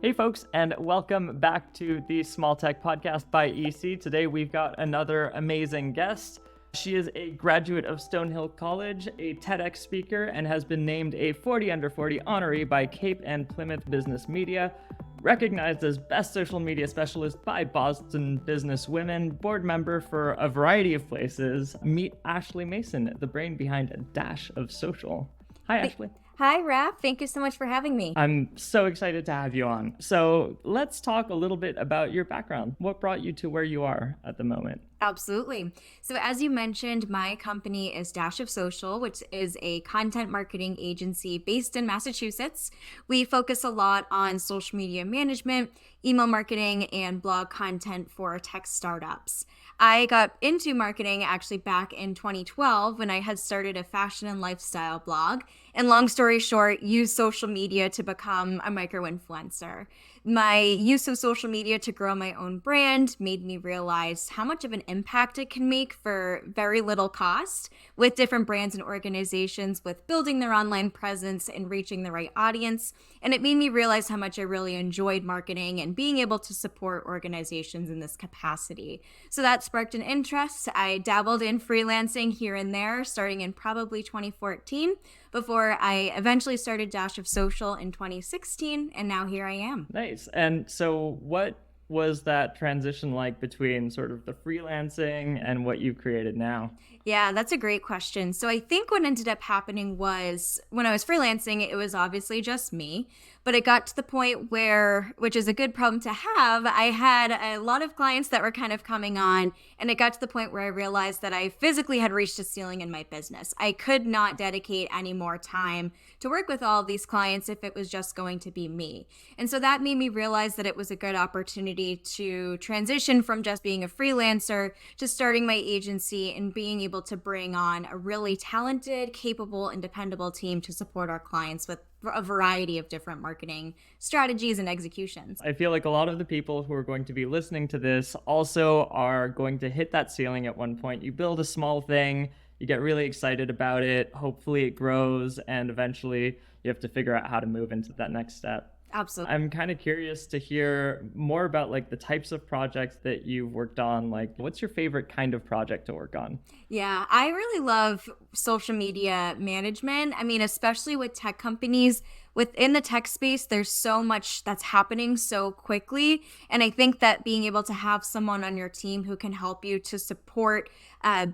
Hey folks, and welcome back to the Small Tech Podcast by EC. Today we've got another amazing guest. She is a graduate of Stonehill College, a TEDx speaker, and has been named a 40 under 40 honoree by Cape and Plymouth Business Media, recognized as Best Social Media Specialist by Boston Business Women, board member for a variety of places. Meet Ashley Mason, the brain behind A Dash of Social. Hi, Ashley. Hi, Raph. Thank you so much for having me. I'm so excited to have you on. So let's talk a little bit about your background. What brought you to where you are at the moment? Absolutely. So as you mentioned, my company is Dash of Social, which is a content marketing agency based in Massachusetts. We focus a lot on social media management, email marketing, and blog content for tech startups. I got into marketing actually back in 2012 when I had started a fashion and lifestyle blog. And long story short, used social media to become a micro-influencer. My use of social media to grow my own brand made me realize how much of an impact it can make for very little cost with different brands and organizations with building their online presence and reaching the right audience. And it made me realize how much I really enjoyed marketing and being able to support organizations in this capacity. So that sparked an interest. I dabbled in freelancing here and there, starting in probably 2014, before I eventually started Dash of Social in 2016, and now here I am. Nice. And so what was that transition like between sort of the freelancing and what you've created now? Yeah, that's a great question. So I think what ended up happening was when I was freelancing, it was obviously just me, but it got to the point where, which is a good problem to have, I had a lot of clients that were kind of coming on, and it got to the point where I realized that I physically had reached a ceiling in my business. I could not dedicate any more time to work with all of these clients if it was just going to be me. And so that made me realize that it was a good opportunity to transition from just being a freelancer to starting my agency and being able to bring on a really talented, capable, and dependable team to support our clients with a variety of different marketing strategies and executions. I feel like a lot of the people who are going to be listening to this also are going to hit that ceiling at one point. You build a small thing, you get really excited about it, hopefully it grows, and eventually you have to figure out how to move into that next step. Absolutely. I'm kind of curious to hear more about like the types of projects that you've worked on. Like, what's your favorite kind of project to work on? Yeah, I really love social media management. I mean, especially with tech companies. Within the tech space, there's so much that's happening so quickly. And I think that being able to have someone on your team who can help you to support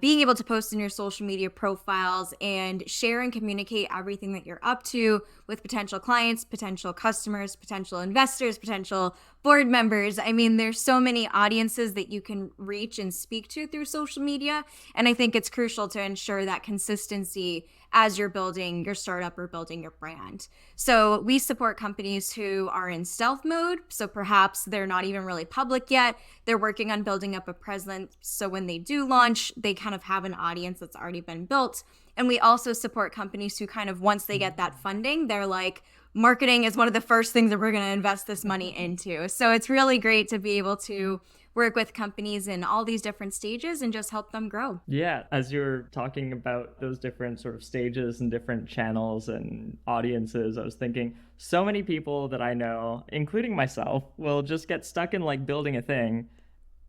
being able to post in your social media profiles and share and communicate everything that you're up to with potential clients, potential customers, potential investors, potential board members. I mean, there's so many audiences that you can reach and speak to through social media. And I think it's crucial to ensure that consistency as you're building your startup or building your brand. So we support companies who are in stealth mode. So perhaps they're not even really public yet. They're working on building up a presence. So when they do launch, they kind of have an audience that's already been built. And we also support companies who kind of, once they get that funding, they're like, marketing is one of the first things that we're going to invest this money into. So it's really great to be able to work with companies in all these different stages and just help them grow. Yeah, as you're talking about those different sort of stages and different channels and audiences, I was thinking so many people that I know, including myself, will just get stuck in like building a thing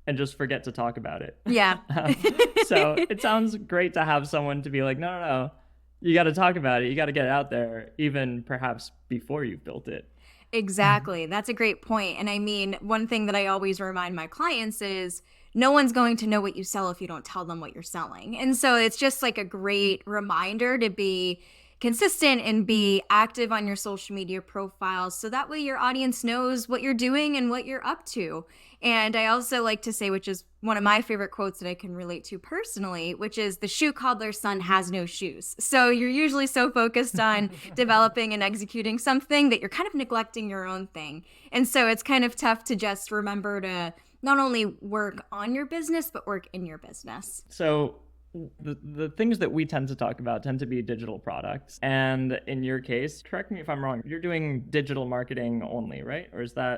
and just forget to talk about it. Yeah. So it sounds great to have someone to be like, no, you got to talk about it. You got to get it out there, even perhaps before you've built it. Exactly. That's a great point. And I mean, one thing that I always remind my clients is no one's going to know what you sell if you don't tell them what you're selling. And so it's just like a great reminder to be consistent and be active on your social media profiles so that way your audience knows what you're doing and what you're up to. And I also like to say, which is one of my favorite quotes that I can relate to personally, which is the shoe cobbler's son has no shoes. So you're usually so focused on developing and executing something that you're kind of neglecting your own thing. And so it's kind of tough to just remember to not only work on your business, but work in your business. So the things that we tend to talk about tend to be digital products. And in your case, correct me if I'm wrong, you're doing digital marketing only, right?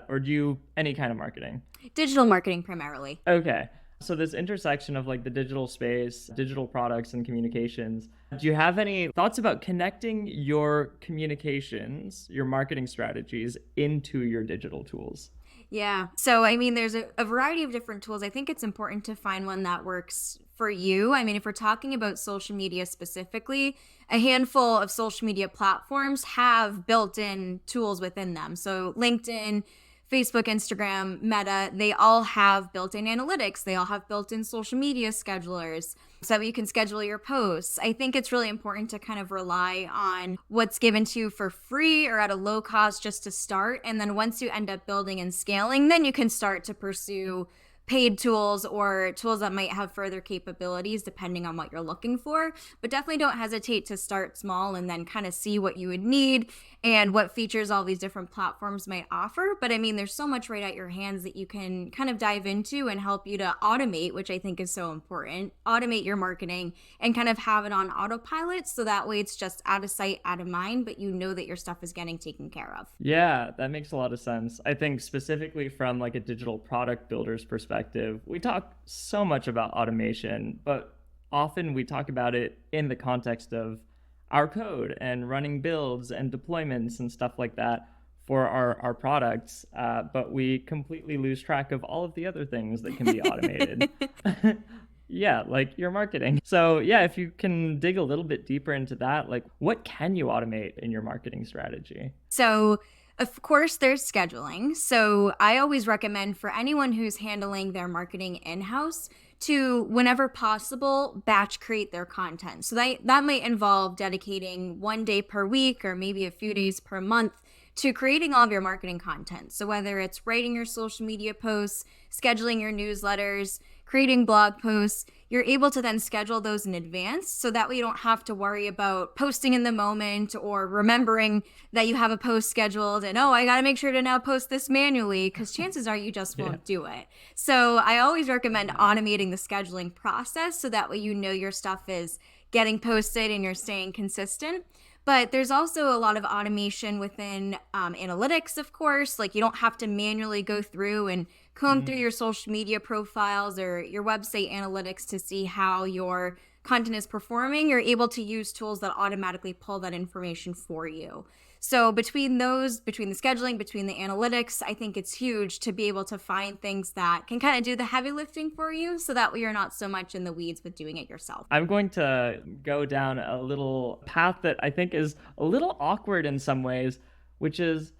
Or do you any kind of marketing? Digital marketing primarily. Okay. So this intersection of like the digital space, digital products and communications, do you have any thoughts about connecting your communications, your marketing strategies into your digital tools? Yeah. So, I mean, there's a variety of different tools. I think it's important to find one that works for you. I mean, if we're talking about social media specifically, a handful of social media platforms have built in tools within them. So, LinkedIn, Facebook, Instagram, Meta, they all have built in analytics. They all have built in social media schedulers so that you can schedule your posts. I think it's really important to kind of rely on what's given to you for free or at a low cost just to start. And then once you end up building and scaling, then you can start to pursue paid tools or tools that might have further capabilities depending on what you're looking for. But definitely don't hesitate to start small and then kind of see what you would need and what features all these different platforms might offer. But I mean, there's so much right at your hands that you can kind of dive into and help you to automate, which I think is so important. Automate your marketing and kind of have it on autopilot so that way it's just out of sight, out of mind, but you know that your stuff is getting taken care of. Yeah, that makes a lot of sense. I think specifically from like a digital product builder's perspective, we talk so much about automation, but often we talk about it in the context of our code and running builds and deployments and stuff like that for our products. But we completely lose track of all of the other things that can be automated. Yeah, like your marketing. So yeah, if you can dig a little bit deeper into that, like what can you automate in your marketing strategy? So, of course, there's scheduling. So, I always recommend for anyone who's handling their marketing in-house to, whenever possible, batch create their content. So, that might involve dedicating 1 day per week or maybe a few days per month to creating all of your marketing content. So, whether it's writing your social media posts, scheduling your newsletters, creating blog posts, you're able to then schedule those in advance so that way you don't have to worry about posting in the moment or remembering that you have a post scheduled and, oh, I got to make sure to now post this manually because chances are you just won't do it. So I always recommend automating the scheduling process so that way you know your stuff is getting posted and you're staying consistent. But there's also a lot of automation within analytics, of course. Like you don't have to manually go through and comb through your social media profiles or your website analytics to see how your content is performing. You're able to use tools that automatically pull that information for you. So between the scheduling, between the analytics, I think it's huge to be able to find things that can kind of do the heavy lifting for you so that way you're not so much in the weeds with doing it yourself. I'm going to go down a little path that I think is a little awkward in some ways, which is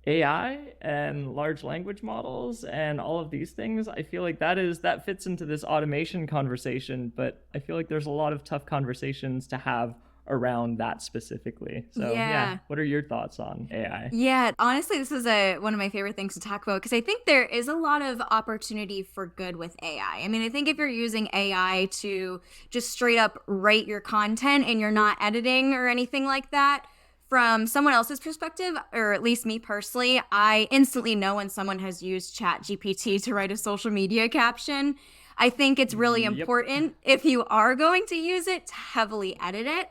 AI and large language models and all of these things. I feel like that fits into this automation conversation, but I feel like there's a lot of tough conversations to have around that specifically. So yeah, what are your thoughts on AI? Yeah, honestly, this is one of my favorite things to talk about because I think there is a lot of opportunity for good with AI. I mean, I think if you're using AI to just straight up write your content and you're not editing or anything like that, from someone else's perspective, or at least me personally, I instantly know when someone has used ChatGPT to write a social media caption. I think it's really important if you are going to use it to heavily edit it.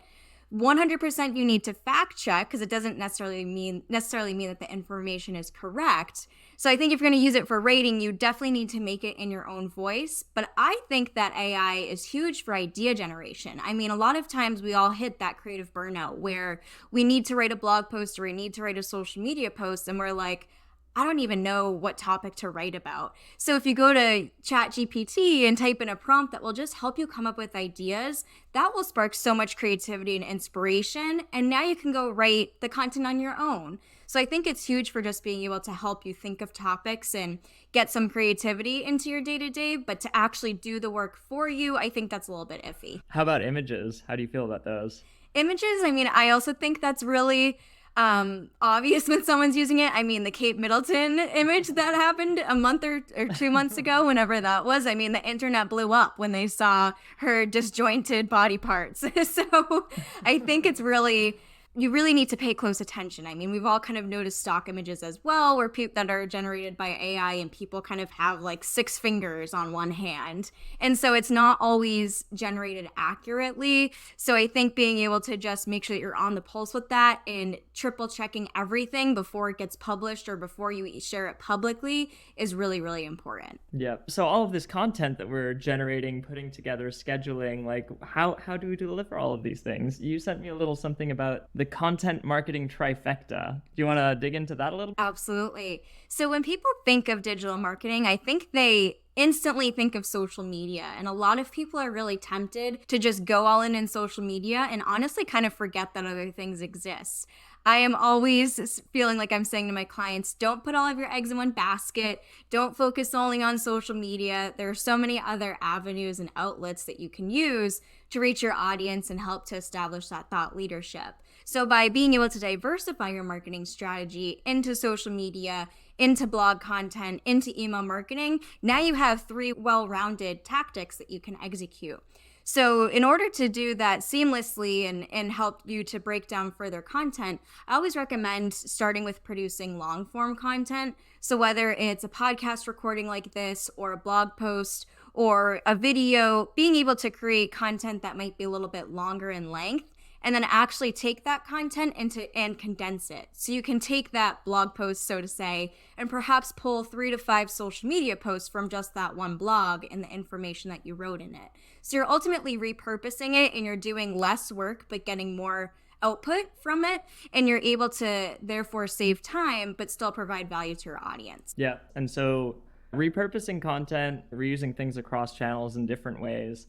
100% you need to fact check because it doesn't necessarily mean that the information is correct. So I think if you're going to use it for rating, you definitely need to make it in your own voice. But I think that AI is huge for idea generation. I mean, a lot of times we all hit that creative burnout where we need to write a blog post or we need to write a social media post and we're like, I don't even know what topic to write about. So if you go to ChatGPT and type in a prompt that will just help you come up with ideas, that will spark so much creativity and inspiration. And now you can go write the content on your own. So I think it's huge for just being able to help you think of topics and get some creativity into your day-to-day. But to actually do the work for you, I think that's a little bit iffy. How about images? How do you feel about those? Images, I mean, I also think that's really obvious when someone's using it. I mean, the Kate Middleton image that happened a month or 2 months ago, whenever that was, I mean, the internet blew up when they saw her disjointed body parts. So I think it's really you really need to pay close attention. I mean, we've all kind of noticed stock images as well, where people that are generated by AI and people kind of have like 6 fingers on one hand. And so it's not always generated accurately. So I think being able to just make sure that you're on the pulse with that and triple checking everything before it gets published or before you share it publicly is really, really important. Yeah. So all of this content that we're generating, putting together, scheduling, like how do we deliver all of these things? You sent me a little something about the content marketing trifecta. Do you want to dig into that a little? Absolutely. So when people think of digital marketing, I think they instantly think of social media. And a lot of people are really tempted to just go all in social media and honestly kind of forget that other things exist. I am always feeling like I'm saying to my clients, don't put all of your eggs in one basket. Don't focus only on social media. There are so many other avenues and outlets that you can use to reach your audience and help to establish that thought leadership. So by being able to diversify your marketing strategy into social media, into blog content, into email marketing, now you have 3 well-rounded tactics that you can execute. So in order to do that seamlessly and help you to break down further content, I always recommend starting with producing long form content. So whether it's a podcast recording like this or a blog post or a video, being able to create content that might be a little bit longer in length and then actually take that content and condense it. So you can take that blog post, so to say, and perhaps pull 3 to 5 social media posts from just that one blog and the information that you wrote in it. So you're ultimately repurposing it and you're doing less work, but getting more output from it. And you're able to therefore save time, but still provide value to your audience. Yeah. And so repurposing content, reusing things across channels in different ways.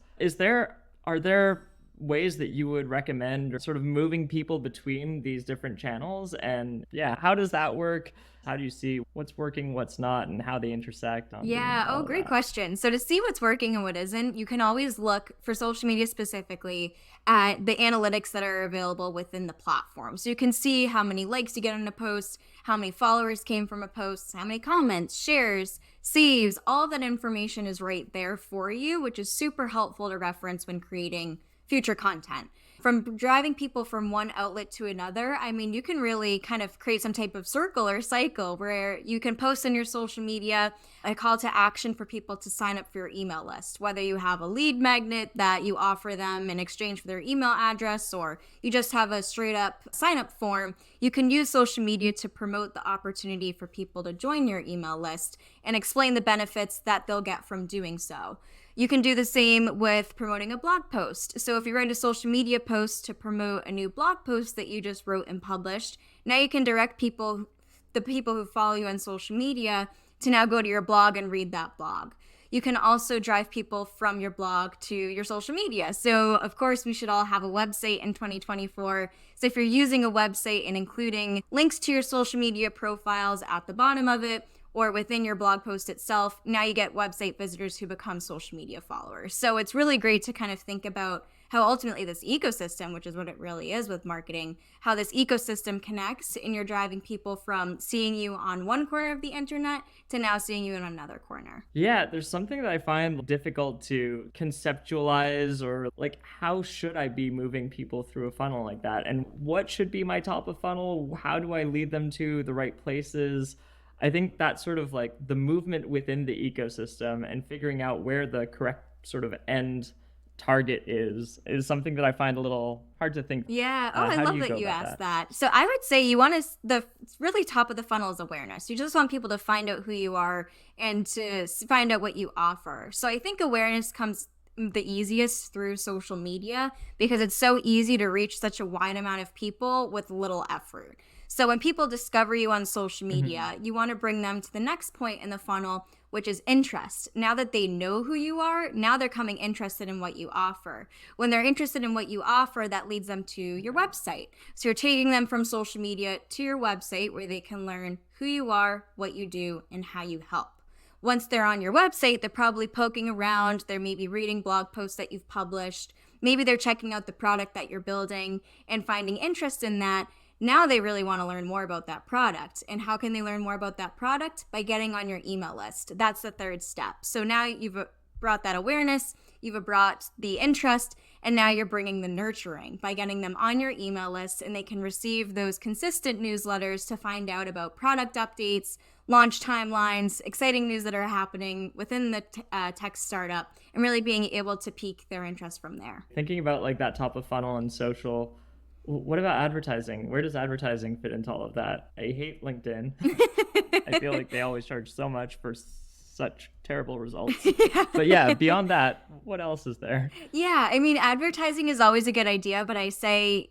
Are there ways that you would recommend or sort of moving people between these different channels? And yeah, how does that work? How do you see what's working, what's not, and how they intersect on Great question. So to see what's working and what isn't, you can always look for social media specifically at the analytics that are available within the platform. So you can see how many likes you get on a post, how many followers came from a post, how many comments, shares, saves, all of that information is right there for you, which is super helpful to reference when creating future content. From driving people from one outlet to another, I mean, you can really kind of create some type of circle or cycle where you can post on your social media a call to action for people to sign up for your email list, whether you have a lead magnet that you offer them in exchange for their email address, or you just have a straight up sign up form. You can use social media to promote the opportunity for people to join your email list and explain the benefits that they'll get from doing so. You can do the same with promoting a blog post. So if you write a social media post to promote a new blog post that you just wrote and published, now you can direct the people who follow you on social media to now go to your blog and read that blog. You can also drive people from your blog to your social media. So of course, we should all have a website in 2024. So if you're using a website and including links to your social media profiles at the bottom of it, or within your blog post itself, now you get website visitors who become social media followers. So it's really great to kind of think about how ultimately this ecosystem, which is what it really is with marketing, how this ecosystem connects and you're driving people from seeing you on one corner of the internet to now seeing you in another corner. Yeah, there's something that I find difficult to conceptualize, or like, how should I be moving people through a funnel like that? And what should be my top of funnel? How do I lead them to the right places? I think that's sort of like the movement within the ecosystem and figuring out where the correct sort of end target is something that I find a little hard to think. Yeah. I love that you asked that. So I would say the really top of the funnel is awareness. You just want people to find out who you are and to find out what you offer. So I think awareness comes the easiest through social media because it's so easy to reach such a wide amount of people with little effort. So when people discover you on social media, you want to bring them to the next point in the funnel, which is interest. Now that they know who you are, now they're coming interested in what you offer. When they're interested in what you offer, that leads them to your website. So you're taking them from social media to your website where they can learn who you are, what you do, and how you help. Once they're on your website, they're probably poking around. They're maybe reading blog posts that you've published. Maybe they're checking out the product that you're building and finding interest in that. Now they really want to learn more about that product. And how can they learn more about that product? By getting on your email list. That's the third step. So now you've brought that awareness, you've brought the interest, And now you're bringing the nurturing by getting them on your email list, and they can receive those consistent newsletters to find out about product updates, launch timelines, exciting news that are happening within the tech startup, and really being able to pique their interest from there. Thinking about like that top of funnel and social, what about advertising? Where does advertising fit into all of that? I hate LinkedIn. I feel like they always charge so much for such terrible results. Yeah. But yeah, beyond that, what else is there? Yeah, I mean, advertising is always a good idea, but I say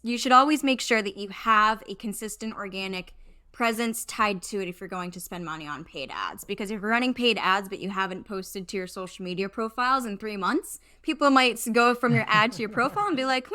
you should always make sure that you have a consistent organic presence tied to it if you're going to spend money on paid ads. Because if you're running paid ads but you haven't posted to your social media profiles in 3 months, people might go from your ad to your profile and be like,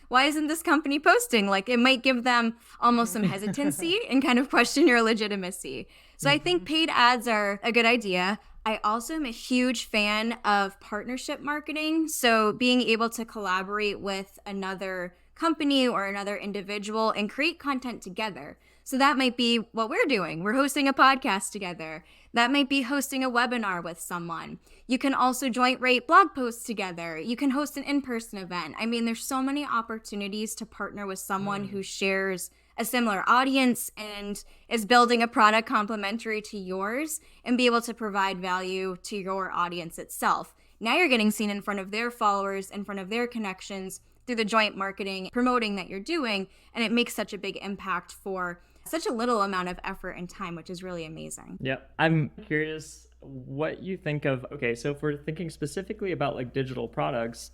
why isn't this company posting? Like, it might give them almost some hesitancy and kind of question your legitimacy. So I think paid ads are a good idea. I also am a huge fan of partnership marketing. So being able to collaborate with another company or another individual and create content together. So that might be what we're doing. We're hosting a podcast together. That might be hosting a webinar with someone. You can also joint rate blog posts together. You can host an in-person event. I mean, there's so many opportunities to partner with someone who shares a similar audience and is building a product complementary to yours and be able to provide value to your audience itself. Now you're getting seen in front of their followers, in front of their connections through the joint marketing, promoting that you're doing, and it makes such a big impact for such a little amount of effort and time, which is really amazing. Yep. I'm curious what you think of, okay, so if we're thinking specifically about like digital products,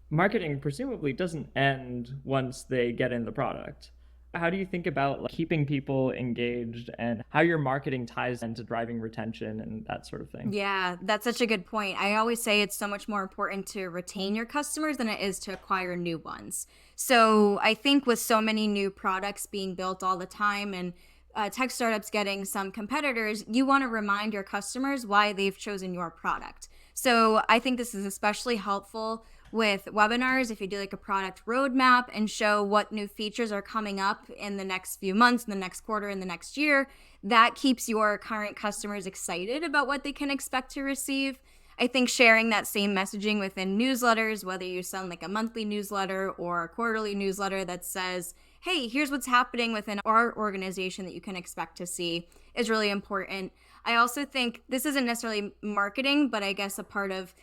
marketing presumably doesn't end once they get in the product. How do you think about like keeping people engaged and how your marketing ties into driving retention and that sort of thing? Yeah, that's such a good point. I always say it's so much more important to retain your customers than it is to acquire new ones. So I think with so many new products being built all the time and tech startups getting some competitors, you want to remind your customers why they've chosen your product. So I think this is especially helpful with webinars, if you do like a product roadmap and show what new features are coming up in the next few months, in the next quarter, in the next year, that keeps your current customers excited about what they can expect to receive. I think sharing that same messaging within newsletters, whether you send like a monthly newsletter or a quarterly newsletter that says, hey, here's what's happening within our organization that you can expect to see, is really important. I also think this isn't necessarily marketing, but I guess a part of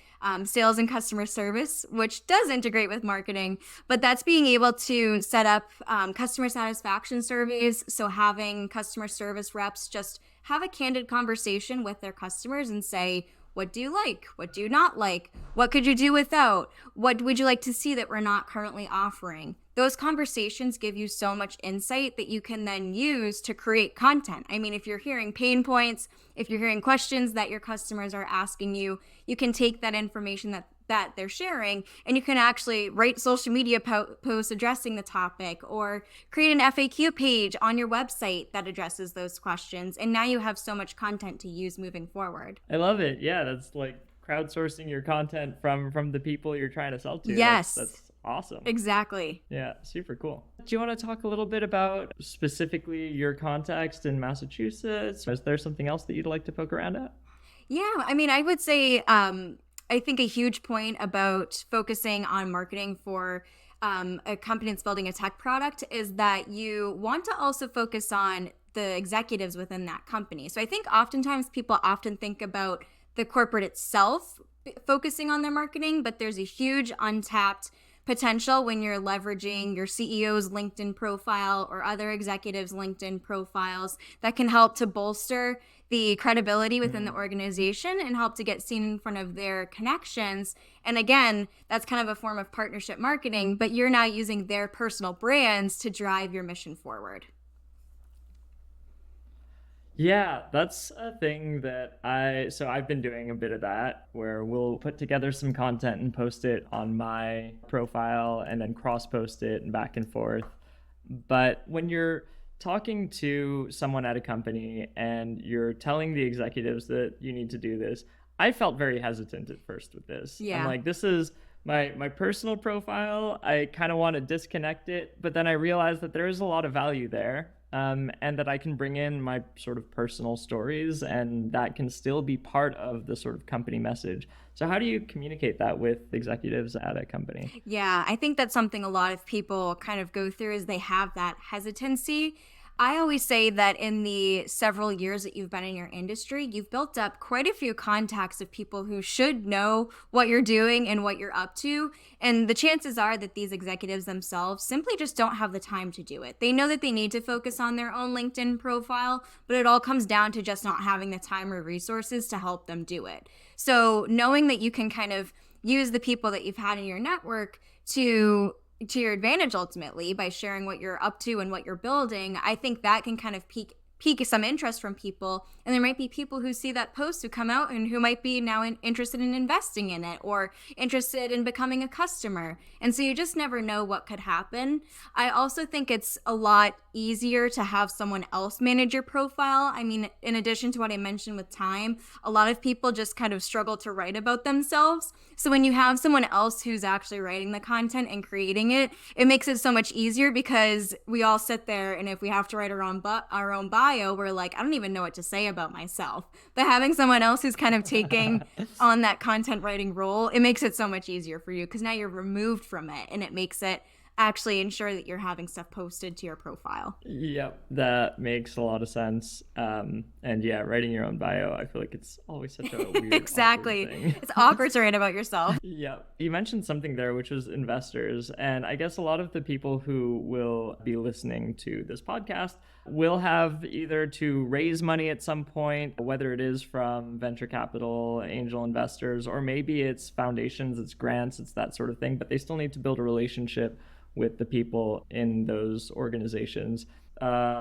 sales and customer service, which does integrate with marketing, but that's being able to set up customer satisfaction surveys. So having customer service reps just have a candid conversation with their customers and say, what do you like? What do you not like? What could you do without? What would you like to see that we're not currently offering? Those conversations give you so much insight that you can then use to create content. I mean, if you're hearing pain points, if you're hearing questions that your customers are asking you, you can take that information that they're sharing and you can actually write social media posts addressing the topic or create an FAQ page on your website that addresses those questions. And now you have so much content to use moving forward. I love it. Yeah, that's like crowdsourcing your content from the people you're trying to sell to. Yes. That's awesome. Exactly. Yeah, super cool. Do you want to talk a little bit about specifically your context in Massachusetts? Is there something else that you'd like to poke around at? Yeah, I mean, I would say I think a huge point about focusing on marketing for a company that's building a tech product is that you want to also focus on the executives within that company. So I think oftentimes people often think about the corporate itself focusing on their marketing, but there's a huge untapped potential when you're leveraging your CEO's LinkedIn profile or other executives' LinkedIn profiles that can help to bolster the credibility within the organization and help to get seen in front of their connections. And again, that's kind of a form of partnership marketing, but you're now using their personal brands to drive your mission forward. Yeah, that's a thing that I've been doing a bit of that where we'll put together some content and post it on my profile and then cross post it and back and forth. But when you're talking to someone at a company and you're telling the executives that you need to do this, I felt very hesitant at first with this. Yeah. I'm like, this is my personal profile. I kind of want to disconnect it, but then I realized that there is a lot of value there. and that I can bring in my sort of personal stories, and that can still be part of the sort of company message. So how do you communicate that with executives at a company? Yeah, I think that's something a lot of people kind of go through is they have that hesitancy. I always say that in the several years that you've been in your industry, you've built up quite a few contacts of people who should know what you're doing and what you're up to. And the chances are that these executives themselves simply just don't have the time to do it. They know that they need to focus on their own LinkedIn profile, but it all comes down to just not having the time or resources to help them do it. So knowing that you can kind of use the people that you've had in your network to your advantage ultimately by sharing what you're up to and what you're building, I think that can kind of pique some interest from people. And there might be people who see that post who come out and who might be now interested in investing in it or interested in becoming a customer. And so you just never know what could happen. I also think it's a lot easier to have someone else manage your profile. I mean, in addition to what I mentioned with time, a lot of people just kind of struggle to write about themselves. So when you have someone else who's actually writing the content and creating it, it makes it so much easier because we all sit there and if we have to write our own bio, we're like, I don't even know what to say about myself. But having someone else who's kind of taking on that content writing role, it makes it so much easier for you because now you're removed from it and it makes it actually ensure that you're having stuff posted to your profile. Yep, that makes a lot of sense. And yeah, writing your own bio, I feel like it's always such a weird, exactly. awkward thing. It's awkward to write about yourself. Yep. You mentioned something there, which was investors. And I guess a lot of the people who will be listening to this podcast will have either to raise money at some point, whether it is from venture capital, angel investors, or maybe it's foundations, it's grants, it's that sort of thing, but they still need to build a relationship with the people in those organizations.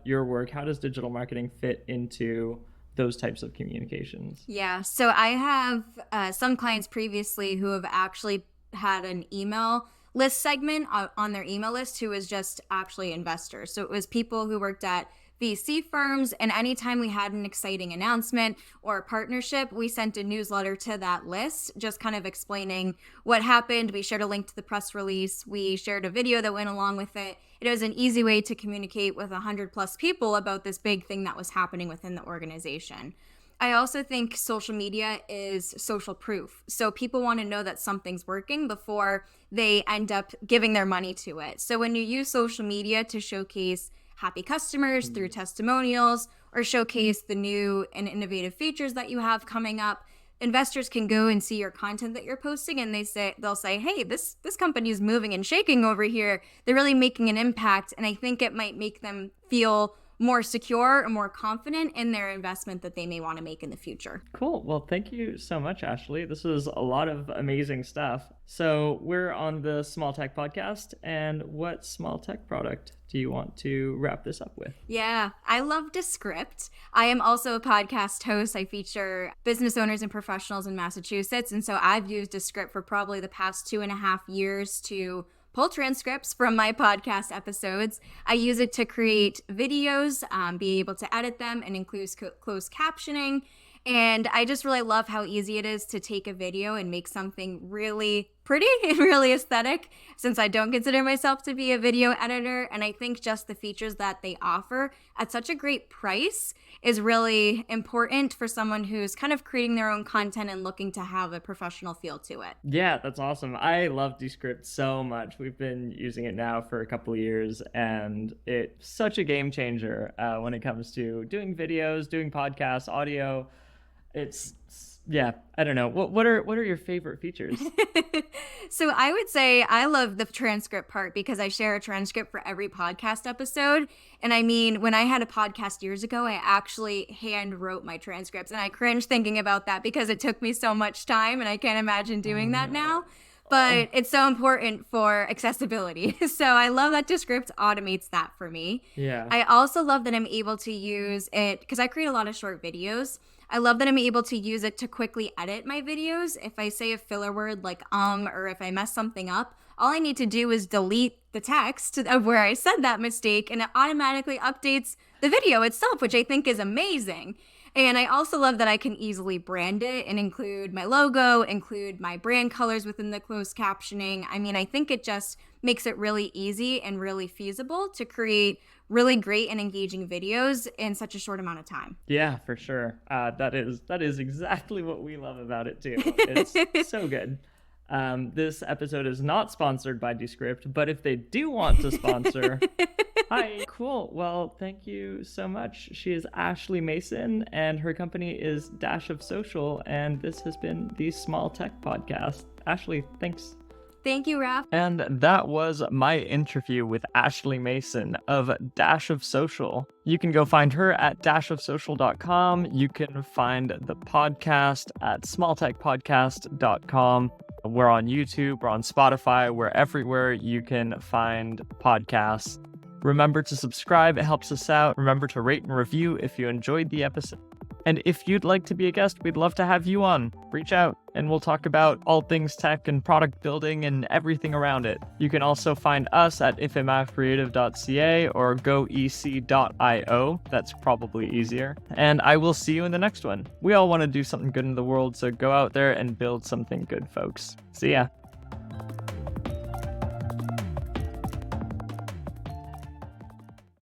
Your work, how does digital marketing fit into those types of communications? Yeah, so I have some clients previously who have actually had an email list segment on their email list who was just actually investors. So it was people who worked at VC firms, and anytime we had an exciting announcement or a partnership, we sent a newsletter to that list, just kind of explaining what happened. We shared a link to the press release. We shared a video that went along with it. It was an easy way to communicate with 100+ people about this big thing that was happening within the organization. I also think social media is social proof. So people want to know that something's working before they end up giving their money to it. So when you use social media to showcase happy customers through testimonials or showcase the new and innovative features that you have coming up, investors can go and see your content that you're posting and they'll say, hey, this company is moving and shaking over here. They're really making an impact. And I think it might make them feel more secure and more confident in their investment that they may want to make in the future. Cool. Well, thank you so much, Ashley. This was a lot of amazing stuff. So we're on the Small Tech Podcast, and what small tech product do you want to wrap this up with? Yeah, I love Descript. I am also a podcast host. I feature business owners and professionals in Massachusetts, and so I've used Descript for probably the past 2.5 years to pull transcripts from my podcast episodes. I use it to create videos, be able to edit them and include closed captioning. And I just really love how easy it is to take a video and make something really pretty and really aesthetic, since I don't consider myself to be a video editor. And I think just the features that they offer at such a great price is really important for someone who's kind of creating their own content and looking to have a professional feel to it. Yeah, that's awesome. I love Descript so much. We've been using it now for a couple of years, and it's such a game changer when it comes to doing videos, doing podcasts, audio. Yeah, I don't know. What are your favorite features? So I would say I love the transcript part because I share a transcript for every podcast episode. And I mean, when I had a podcast years ago, I actually hand wrote my transcripts, and I cringe thinking about that because it took me so much time and I can't imagine doing that now. But it's so important for accessibility. So I love that Descript automates that for me. Yeah. I also love that I'm able to use it because I create a lot of short videos. I love that I'm able to use it to quickly edit my videos. If I say a filler word like or if I mess something up, all I need to do is delete the text of where I said that mistake, and it automatically updates the video itself, which I think is amazing. And I also love that I can easily brand it and include my logo, include my brand colors within the closed captioning. I mean, I think it just makes it really easy and really feasible to create really great and engaging videos in such a short amount of time. Yeah, for sure. That is exactly what we love about it too. It's so good. This episode is not sponsored by Descript, but if they do want to sponsor, hi, cool. Well, thank you so much. She is Ashley Mason, and her company is Dash of Social, and this has been the Small Tech Podcast. Ashley, thanks. Thank you, Raph. And that was my interview with Ashley Mason of Dash of Social. You can go find her at dashofsocial.com. You can find the podcast at smalltechpodcast.com. We're on YouTube, we're on Spotify, we're everywhere you can find podcasts. Remember to subscribe, it helps us out. Remember to rate and review if you enjoyed the episode. And if you'd like to be a guest, we'd love to have you on. Reach out and we'll talk about all things tech and product building and everything around it. You can also find us at ifimacreative.ca or goec.io. That's probably easier. And I will see you in the next one. We all want to do something good in the world, so go out there and build something good, folks. See ya.